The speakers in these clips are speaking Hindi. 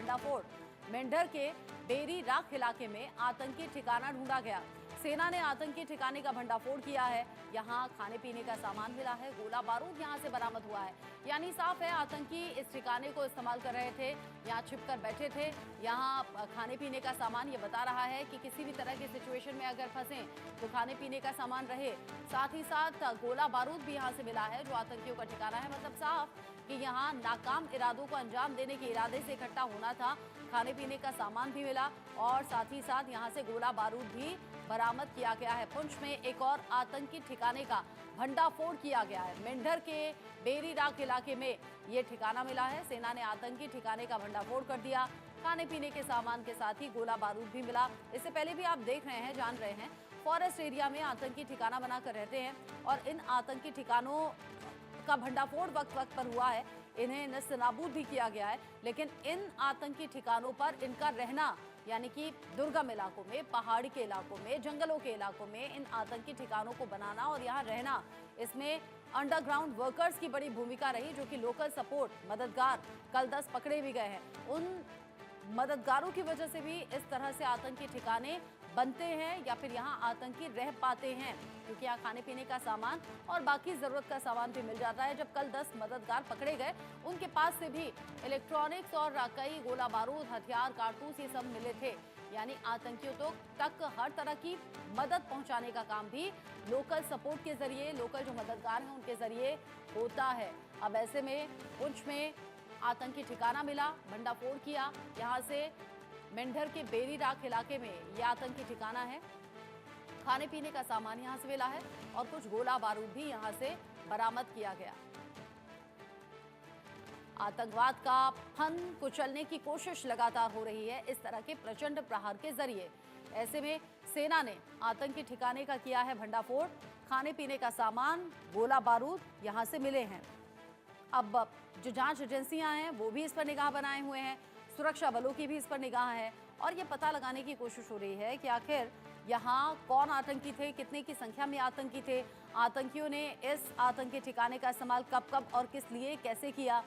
भंडाफोड़। मेंढर के बेरी राख इलाके में आतंकी ठिकाना ढूंढा गया। सेना ने आतंकी ठिकाने का भंडाफोड़ किया है। यहाँ खाने पीने का सामान मिला है, गोला बारूद यहाँ से बरामद हुआ है। यानी साफ है आतंकी इस ठिकाने को इस्तेमाल कर रहे थे, यहाँ छिपकर बैठे थे। यहाँ खाने पीने का सामान ये बता रहा है कि किसी भी तरह की सिचुएशन में अगर फंसे तो खाने पीने का सामान रहे। साथ ही साथ गोला बारूद भी यहाँ से मिला है जो आतंकियों का ठिकाना है। मतलब साफ कि यहाँ नाकाम इरादों को अंजाम देने के इरादे से इकट्ठा होना था। खाने पीने का सामान भी मिला और साथ ही साथ यहाँ से गोला बारूद भी बरामद किया गया है। पुंछ में एक और आतंकी ठिकाने का भंडाफोड़ किया गया है। मेंढर के बेरी राख इलाके में ये ठिकाना मिला है। सेना ने आतंकी ठिकाने का भंडाफोड़ कर दिया। खाने पीने के सामान के साथ ही गोला बारूद भी मिला। इससे पहले भी आप देख रहे हैं, जान रहे हैं, फॉरेस्ट एरिया में आतंकी ठिकाना बनाकर रहते हैं और इन आतंकी ठिकानों का भंडाफोड़ वक्त वक्त पर हुआ है। इन्हें नस्तानाबूद भी किया गया है, लेकिन इन आतंकी ठिकानों पर इनका रहना यानी कि दुर्गम इलाकों में, पहाड़ी के इलाकों में, जंगलों के इलाकों में इन आतंकी ठिकानों को बनाना और यहाँ रहना, इसमें अंडरग्राउंड वर्कर्स की बड़ी भूमिका रही, जो कि लोकल सपोर्ट मददगार कल 10 पकड़े भी गए हैं। उन मददगारों की वजह से भी इस तरह से आतंकी ठिकाने बनते हैं या फिर यहाँ आतंकी रह पाते हैं, क्योंकि यहाँ खाने पीने का सामान और बाकी जरूरत का सामान भी मिल जाता है। जब कल 10 मददगार पकड़े गए, उनके पास से भी इलेक्ट्रॉनिक्स और कई गोला बारूद, हथियार, कारतूस ये सब मिले थे। यानी आतंकियों तक हर तरह की मदद पहुंचाने का काम भी लोकल सपोर्ट के जरिए, लोकल जो मददगार हैं उनके जरिए होता है। अब ऐसे में पुंछ में आतंकी ठिकाना मिला, भंडाफोड़ किया। यहाँ से मेंढर के बेरी राख इलाके में यह आतंकी ठिकाना है। खाने पीने का सामान यहाँ से मिला है और कुछ गोला बारूद भी यहाँ से बरामद किया गया। आतंकवाद का फन कुचलने की कोशिश लगातार हो रही है इस तरह के प्रचंड प्रहार के जरिए। ऐसे में सेना ने आतंकी ठिकाने का किया है भंडाफोड़। खाने पीने का सामान, गोला बारूद यहाँ से मिले हैं। अब जो जांच एजेंसियां हैं वो भी इस पर निगाह बनाए हुए हैं, सुरक्षा बलों की भी इस पर निगाह है और ये पता लगाने की कोशिश हो रही है कि आखिर यहाँ कौन आतंकी थे, कितने की संख्या में आतंकी थे, आतंकियों ने इस आतंकी ठिकाने का इस्तेमाल कब कब और किस लिए, कैसे किया।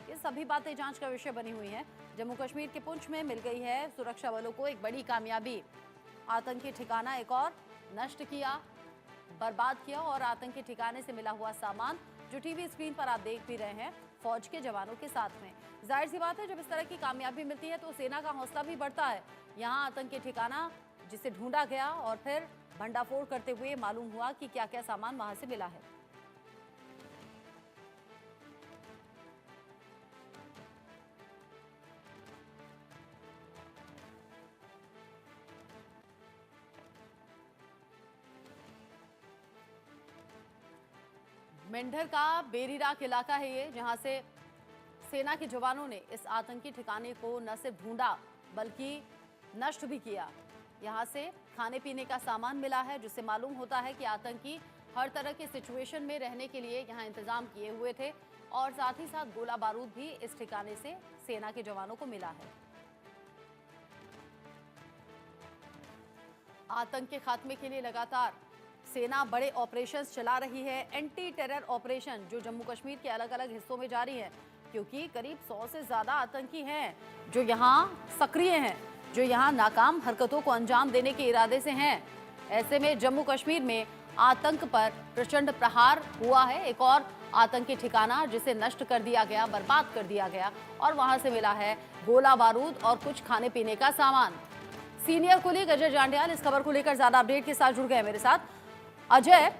ये सभी बातें जांच का विषय बनी हुई हैं। जम्मू कश्मीर के पुंछ में मिल गई है सुरक्षा बलों को एक बड़ी कामयाबी। आतंकी ठिकाना एक और नष्ट किया, बर्बाद किया और आतंकी ठिकाने से मिला हुआ सामान जो टीवी स्क्रीन पर आप देख भी रहे हैं, फौज के जवानों के साथ में। जाहिर सी बात है, जब इस तरह की कामयाबी मिलती है तो सेना का हौसला भी बढ़ता है। यहाँ आतंकी ठिकाना जिसे ढूंढा गया और फिर भंडाफोड़ करते हुए मालूम हुआ कि क्या क्या सामान वहां से मिला है। मेंढर का बेरी राख इलाका है ये, जहां से सेना के जवानों ने इस आतंकी ठिकाने को न सिर्फ ढूंढा बल्कि नष्ट भी किया। यहां से खाने पीने का सामान मिला है, जिससे मालूम होता है कि आतंकी हर तरह के सिचुएशन में रहने के लिए यहां इंतजाम किए हुए थे और साथ ही साथ गोला बारूद भी इस ठिकाने से सेना के जवानों को मिला है। आतंक के खात्मे के लिए लगातार सेना बड़े ऑपरेशंस चला रही है। एंटी टेरर ऑपरेशन जो जम्मू कश्मीर के अलग अलग हिस्सों में जारी है, क्योंकि करीब 100 से ज्यादा आतंकी हैं जो यहाँ सक्रिय हैं, जो यहाँ नाकाम हरकतों को अंजाम देने के इरादे से हैं। ऐसे में जम्मू कश्मीर में आतंक पर प्रचंड प्रहार हुआ है। एक और आतंकी ठिकाना जिसे नष्ट कर दिया गया, बर्बाद कर दिया गया और वहां से मिला है गोला बारूद और कुछ खाने पीने का सामान। सीनियर कुलीग अजय जांडियाल इस खबर को लेकर ज्यादा अपडेट के साथ जुड़ गए मेरे साथ। अजय,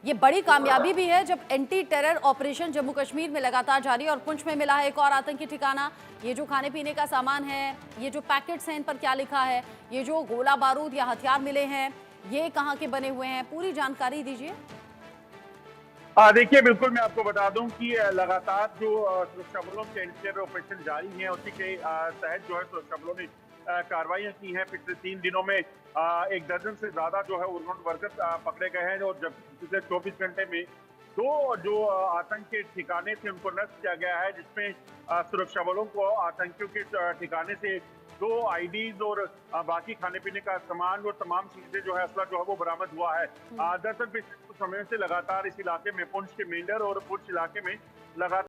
ये बड़ी कामयाबी भी है जब anti terror operation Jammu Kashmir में लगातार जारी और पुंछ में मिला है एक और आतंकी ठिकाना। ये जो खाने पीने का सामान है, ये जो पैकेट्स हैं, इन पर क्या लिखा है, ये जो गोला बारूद या हथियार मिले हैं, ये कहाँ के बने हुए हैं, पूरी जानकारी दीजिए। देखिए, बिल्कुल मैं आपको बता दूं कि लगातार जो सुरक्षा बलों के एंटी टेरर ऑपरेशन जारी हैं, उसी के तहत जो है सुरक्षा बलों ने कार्रवाइयां की हैं। पिछले 3 दिनों में 1 दर्जन से ज्यादा जो है उग्रवाद वर्कर्स पकड़े गए हैं और जब पिछले 24 घंटे में 2 जो आतंक के ठिकाने थे उनको नष्ट किया गया है, जिसमें सुरक्षा बलों को आतंकियों के ठिकाने से 2 आईडीज और बाकी खाने पीने का सामान और तमाम चीजें जो है असला जो है वो बरामद हुआ है। दरअसल पिछले कुछ समय से लगातार इस इलाके में पुंछ के मेंढर और पुंछ इलाके में लगातार